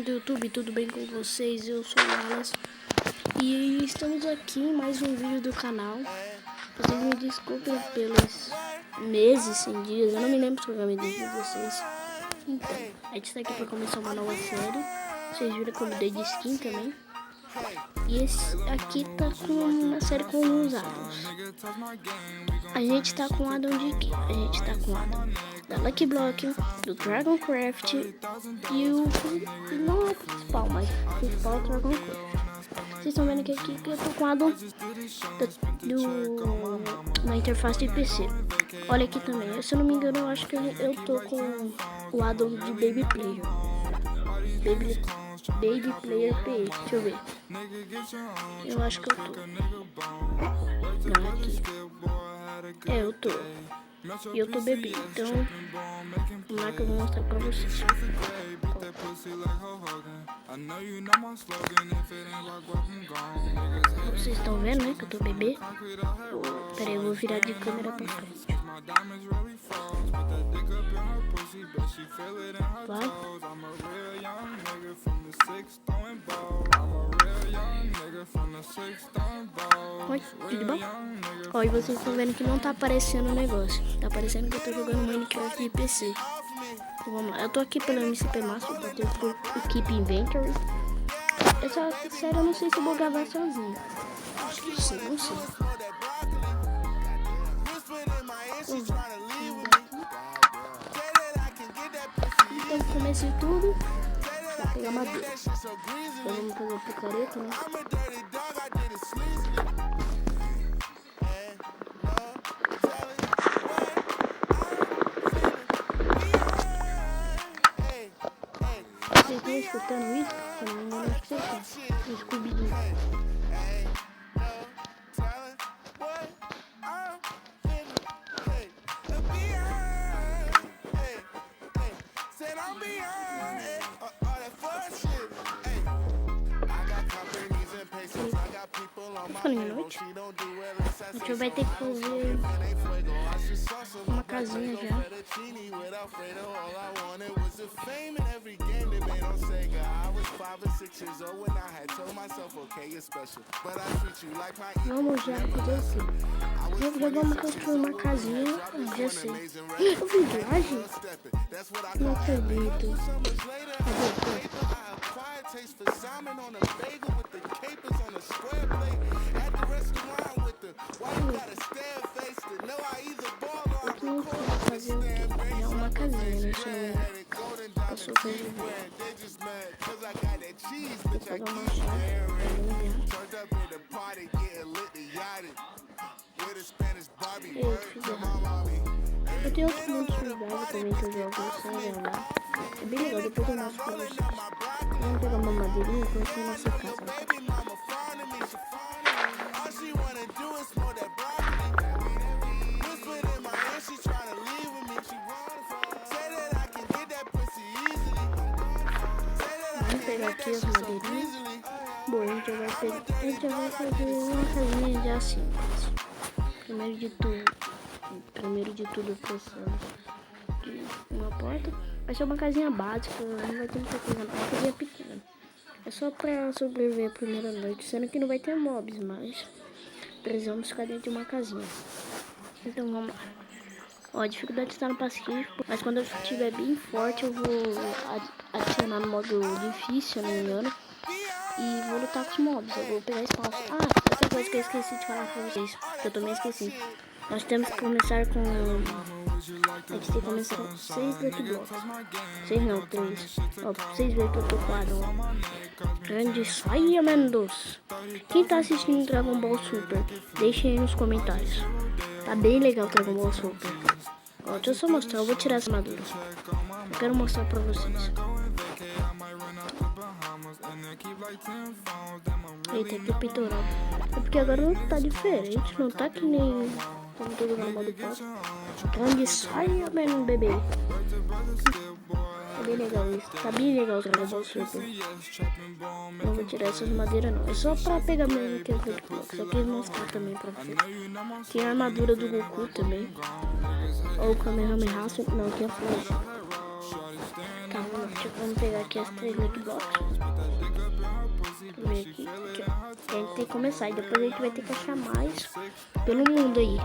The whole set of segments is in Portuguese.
Do YouTube, tudo bem com vocês? Eu sou o Wallace e estamos aqui em mais um vídeo do canal. Vocês me desculpem pelos meses, sem dias, eu não me lembro se eu me dei de vocês. Então, a gente está aqui para começar uma nova série. Vocês viram que eu mudei de skin também. E esse aqui tá com uma série com os Adams. A gente tá com o Adam de quê? A gente tá com o Adam da Lucky Block, do Dragoncraft e o... não é o principal, mas o principal é o Dragoncraft. Vocês estão vendo que aqui que eu tô com o Adam na interface de PC. Olha aqui também, se eu não me engano, eu acho que eu tô com o Adam de Baby Player. Baby Player PE, deixa eu ver. Eu acho que eu tô. Não, aqui. É, eu tô. E eu tô bebê, então vamos lá que eu vou mostrar pra vocês. Vocês estão vendo, né, que eu tô bebê? Pera aí, eu vou virar de câmera pra frente. Vai. Oi, tudo bom? Ó, e vocês estão vendo que não tá aparecendo o negócio. Tá aparecendo que eu tô jogando Minecraft de PC. Então vamos lá, eu tô aqui pelo MCP Master, bateu por o Keep Inventory. Essa série eu não sei se eu vou gravar sozinho. Acho que sim, não sei. Então comecei tudo pra pegar madeira. Então vamos fazer o picareta, né? Vocês estão escutando isso? Se não me engano, acho que vocês estão. O Scooby-Doo. Falando em noite, a gente vai ter que fazer uma casinha já. Vamos já fazer assim. Já vamos construir uma casinha. Já sei. Eu vi viagem? Não acredito. Fazer o quê? É uma casinha, né? Eu sou bem. Vou pegar uma chave eu tenho outros mundos survival também que eu jogo sem gravar. É bem legal, depois eu mostro pra vocês. Vamos pegar uma madeirinha e construir nossa casa. Vamos pegar aqui as madeirinhas. Bom, a gente já vai fazer uma casinha já simples. Primeiro de tudo precisamos de uma porta. Vai ser uma casinha básica, não vai ter muita coisa não, uma casinha pequena. É só pra sobreviver a primeira noite, sendo que não vai ter mobs, mas precisamos ficar dentro de uma casinha. Então vamos lá. Ó, a dificuldade está no pacífico, mas quando eu estiver bem forte eu vou adicionar no modo difícil, se eu não me engano. E vou lutar com os mobs, eu vou pegar spawn. Ah, outra coisa que eu esqueci de falar pra vocês, que eu também esqueci. Nós temos que começar com... A gente tem que começar com 6 Lucky Blocks. 6 não, 3. Ó, pra vocês verem que eu tô com a grande saia, Mendoza. Quem tá assistindo Dragon Ball Super, deixem aí nos comentários. Tá bem legal o Dragon Ball Super. Ó, deixa eu só mostrar, eu vou tirar essa armadura. Eu quero mostrar pra vocês. Eita, aqui o peitoral. É porque agora não tá diferente, não tá que nem como todo no modo pop. Grande saia, menino bebê. É bem legal isso, tá bem legal o Dragon Ball Super. Não vou tirar essas madeiras não, é só pra pegar mesmo que eu vou colocar. Só quis mostrar também pra vocês. Tem a armadura do Goku também. Ou o Kamehameha, não, aqui é a força. Calma. Vamos pegar aqui as 3 Lake Blocks. Vamos ver aqui. A gente tem que começar e depois a gente vai ter que achar mais pelo mundo aí.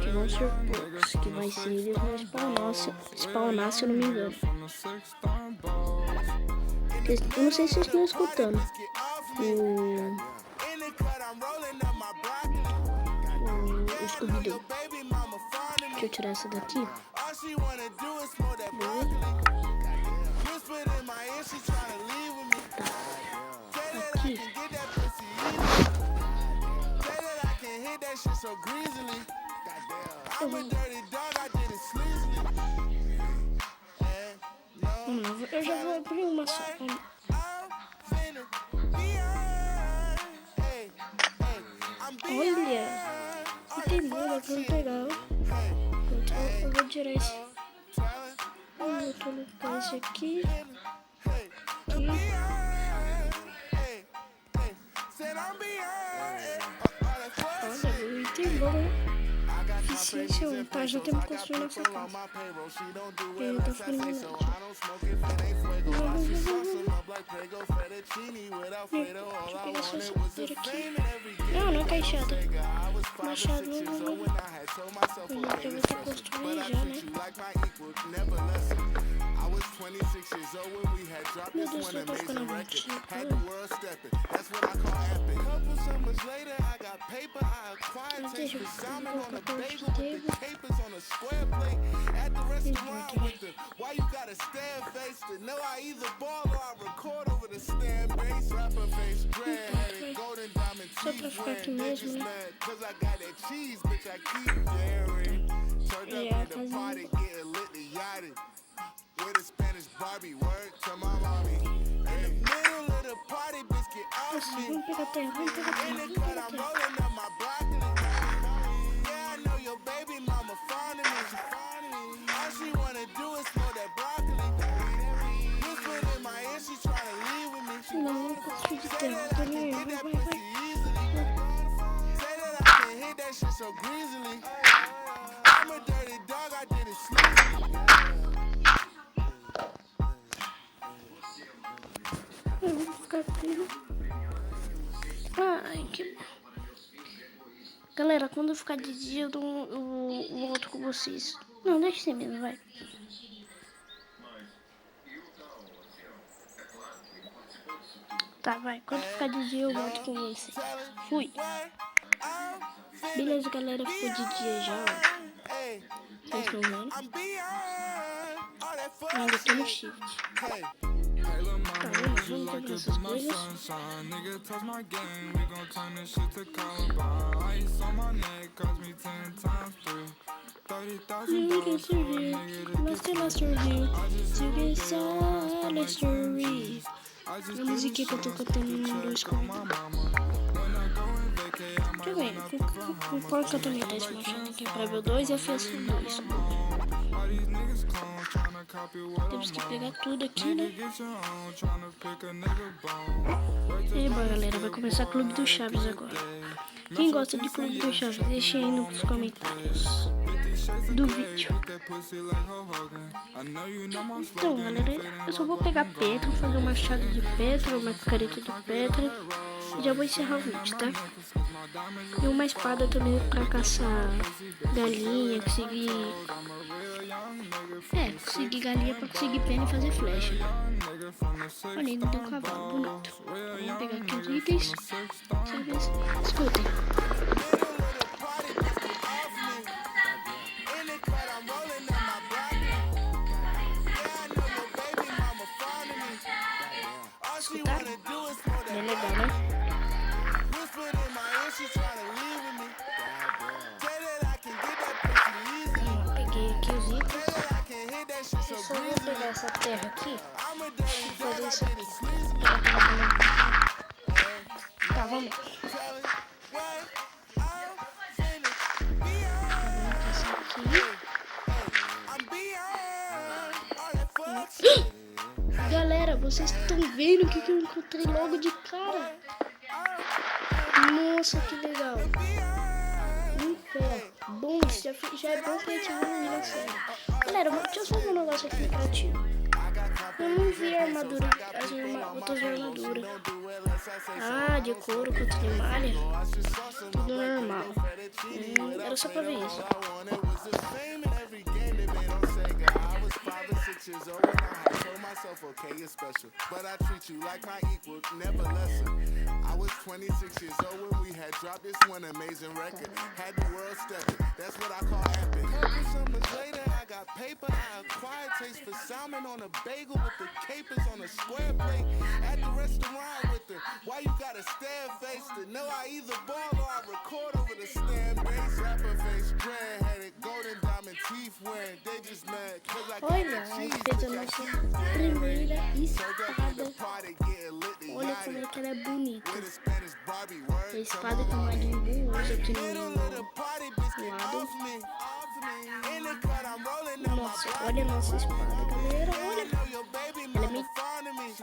Que vão ser poucos. Que vai ser eles vão spawnar, se eu não me engano. Eu não sei se vocês estão escutando o Scooby-Doo. Deixa eu tirar essa daqui. Aqui. Eu já vou abrir uma só. Olha, não tem nada pra não pegar. Pronto, eu vou tirar esse. Eu tô no esse aqui. Olha, o item bom, né? Eficiência 1, tá? Já temos que construir nossa casa. Ele tá ficando grande. Deixa eu pegar essa solteira aqui. Não é caixada. Machado, não. Eu vou ter que construir já, né? Meu Deus, eu tô ficando muito. Deixa eu colocar o table. Só pra ficar aqui mesmo, né? É a casinha. Nossa, vamos pegar terra, vamos pegar terra. Não, não posso de terra, tô nem aí, vai. Eu vou ficar aqui. Ai, que... Galera, quando eu ficar de dia, eu volto com vocês. Não, deixa assim mesmo, vai. Tá, vai. Quando ficar de dia, eu volto com vocês. Fui. Beleza, galera. Ficou de dia já, ó. Vocês estão vendo? Ainda tô no shift. Tá, vamos pegar essas coisas. A musiquinha que eu tô cantando no dois comentários. Deixa eu ver, com qual que eu também tá esse machado aqui? Pra ver 2 e a FS 2. Temos que pegar tudo aqui, né? E aí, bora, galera, vai começar o Clube do Chaves agora. Quem gosta de Clube do Chaves, deixa aí nos comentários do vídeo. Então, galera, eu só vou pegar Petra, fazer um machado de Petra, uma careta de Petra e já vou encerrar o vídeo, tá? E uma espada também pra caçar galinha, conseguir galinha pra conseguir pena e fazer flecha. Olha, ainda tem um cavalo bonito. Vamos pegar aqui os itens. Escutem. Escutaram? Bem legal, né? Peguei aqui os itens. Eu só vou pegar essa terra aqui e fazer isso aqui. Tá, vamos. Galera, vocês estão vendo o que eu encontrei logo de cara? Nossa, que legal. Um pé. Bom, já é bom pra gente ver uma série. Galera, deixa eu só ver um negócio aqui criativo. Eu não vi a armadura, as outras armaduras. Ah, de couro contra de malha. Tudo normal. Era só pra ver isso. Okay, you're special, but I treat you like my equal, never lesser. I was 26 years old when we had dropped this one amazing record. Had the world stepping, that's what I call epic. Couple summers later, I got paper. I acquired taste for salmon on a bagel with the capers on a square plate. At the restaurant with the, why you gotta stare face to know I either ball or I record over the stand bass. Rapper face, dread-headed, golden diamond teeth wearing, they just mad cause I Olha, a gente fez a nossa primeira espada. Olha como é que ela é bonita. A espada que o Majin Buu usa aqui no lado. Nossa, olha a nossa espada, galera. Olha, ela é meio